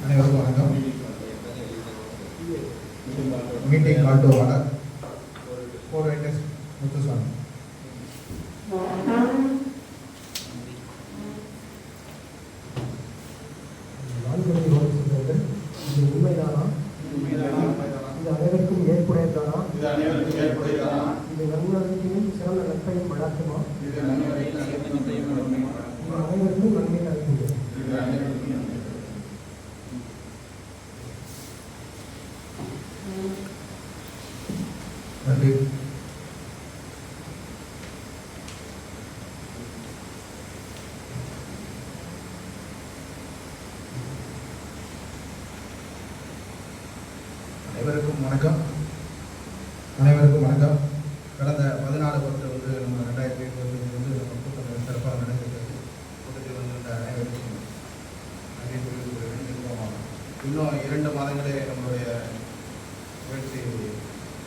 அனைவருக்கும் வணக்கம். Meeting call to order. Muthusamy. இது உண்மைதானா? இது அனைவருக்கும் ஏற்புடையதானா? இது நன்மையும் சிறந்த நட்பையும் வளர்க்குமா? இது அனைவருக்கும் நன்மை அளிக்கிறது. நன்றி. அனைவருக்கும் வணக்கம். கடந்த 14 வந்து நம்ம 2025 வந்து நம்ம கூட்டம் சிறப்பாக நடைபெற்றது. கூட்டத்தில் வந்திருந்த அனைவருக்கும் நன்றி தெரிவித்துக் கொள்கிறேன். இன்னும் 2 மாதங்களே நம்மளுடைய முயற்சி,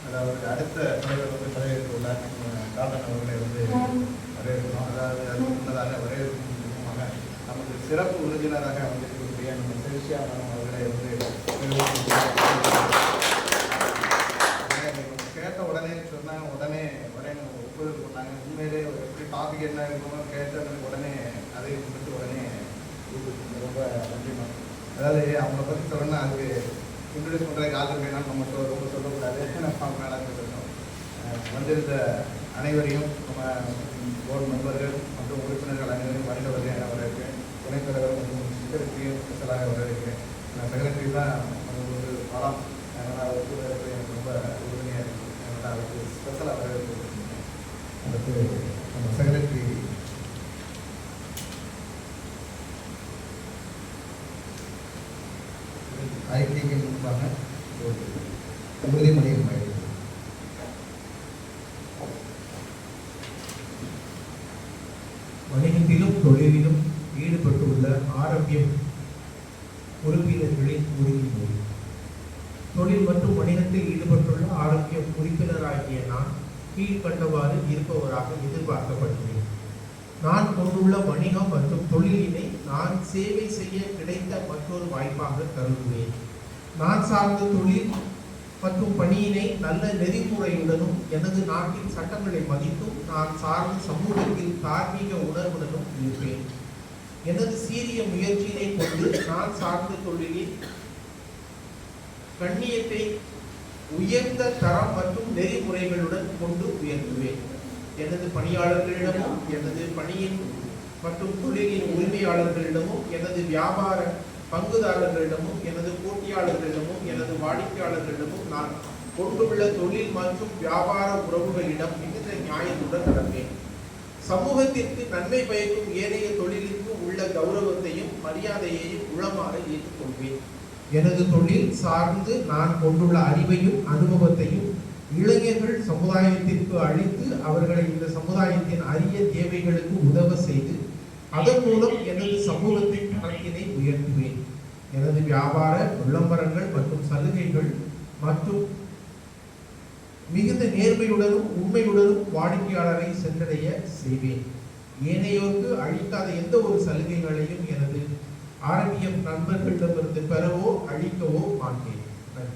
அதாவது அடுத்த தலைவர் வந்து வரவேற்க உள்ள காதன் அவர்களை வந்து வரவேற்கணும். அதாவது அது முன்னதாக வரவேற்கும் மூலமாக நமக்கு சிறப்பு விருந்தினராக வந்திருக்கக்கூடிய நம்ம செல்சியா மேடம் அவர்களை வந்து கேட்ட உடனே சொன்னாங்க, உடனே ஒப்புதல் பண்ணாங்க. உண்மையிலே எப்படி டாபிக் என்ன இருக்கணும் கேட்டவங்களுக்கு உடனே அதை கொடுத்து உடனே ரொம்ப நன்றி. அதாவது அவங்கள பற்றி சொல்லணும்னா அதுக்கு இன்ட்ரடியூஸ் பண்ணுறதுக்கு ஆள் இருக்கேன்னா நம்ம ரொம்ப சொல்லக்கூடாது. நம்ம மேலே சொல்லணும். வந்திருந்த அனைவரையும் நம்ம போர்டு மெம்பர்கள் மற்றும் உறுப்பினர்கள் அனைவரையும் வருகிறவர்கள் என வரவேற்கிறேன். துணைத் தலைவர் மற்றும் செக்ரட்டரியும் ஸ்பெஷலாக வரவேற்கிறேன். செக்ரட்டரி தான் ஒரு பலம், அதனால் அவருக்கு எனக்கு ரொம்ப உறுதுணையாக இருக்குது. அதனால் அவருக்கு ஸ்பெஷலாக வரவேற்கிறேன். அடுத்து நம்ம செக்ரட்டரி அறிக்கைக்கு முன்பாக உறுதிமொழியும் வணிகத்திலும் தொழிலிலும் ஈடுபட்டுள்ள ஆரோக்கியம் உறுப்பினர்களின் உறுதிமொழி. தொழில் மற்றும் வணிகத்தில் ஈடுபட்டுள்ள ஆரோக்கியம் உறுப்பினராகிய நான் கீழ்கண்டவாறு இருப்பவராக எதிர்பார்க்கப்படுகிறேன். நான் கொண்டுள்ள வணிகம் மற்றும் தொழிலினை நான் சேவை செய்ய கிடைத்த மற்றொரு வாய்ப்பாக கருதுவேன். நான் சார்ந்த தொழில் மற்றும் பணியினை நல்ல நெறிமுறையுடனும் எனது நாட்டின் சட்டங்களை மதித்தும் நான் சார்ந்த சமூகத்தில் தார்மீக உணர்வுடனும் இருப்பேன். எனது சீரிய முயற்சியினை கொண்டு நான் சார்ந்த தொழிலில் கண்ணியத்தை உயர்ந்த தரம் மற்றும் நெறிமுறைகளுடன் கொண்டு உயர்த்துவேன். எனது பணியாளர்களிடமும் எனது பணியின் மற்றும் தொழிலின் உரிமையாளர்களிடமும் எனது வியாபார பங்குதாரர்களிடமும் எனது போட்டியாளர்களிடமும் எனது வாடிக்கையாளர்களிடமும் நான் கொண்டுள்ள தொழில் மற்றும் வியாபார உறவுகளிடம் மிகுந்த நியாயத்துடன் நடப்பேன். சமூகத்திற்கு நன்மை பயக்கும் ஏனைய தொழிலுக்கு உள்ள கௌரவத்தையும் மரியாதையையும் உளமாற ஏற்றுக்கொள்வேன். எனது தொழில் சார்ந்து நான் கொண்டுள்ள அறிவையும் அனுபவத்தையும் இளைஞர்கள் சமுதாயத்திற்கு அளித்து அவர்களை இந்த சமுதாயத்தின் அரிய தேவைகளுக்கு உதவ செய்து அதன் மூலம் எனது சமூகத்தின் தரத்தினை உயர்த்துவேன். எனது வியாபார விளம்பரங்கள் மற்றும் சலுகைகள் மற்றும் மிகுந்த நேர்மையுடனும் உண்மையுடனும் வாடிக்கையாளரை சென்றடைய செய்வேன். ஏனையோருக்கு அளிக்காத எந்த ஒரு சலுகைகளையும் எனது ஆரோக்கியம் நண்பர்களிடமிருந்து பெறவோ அளிக்கவோ மாட்டேன். நன்றி.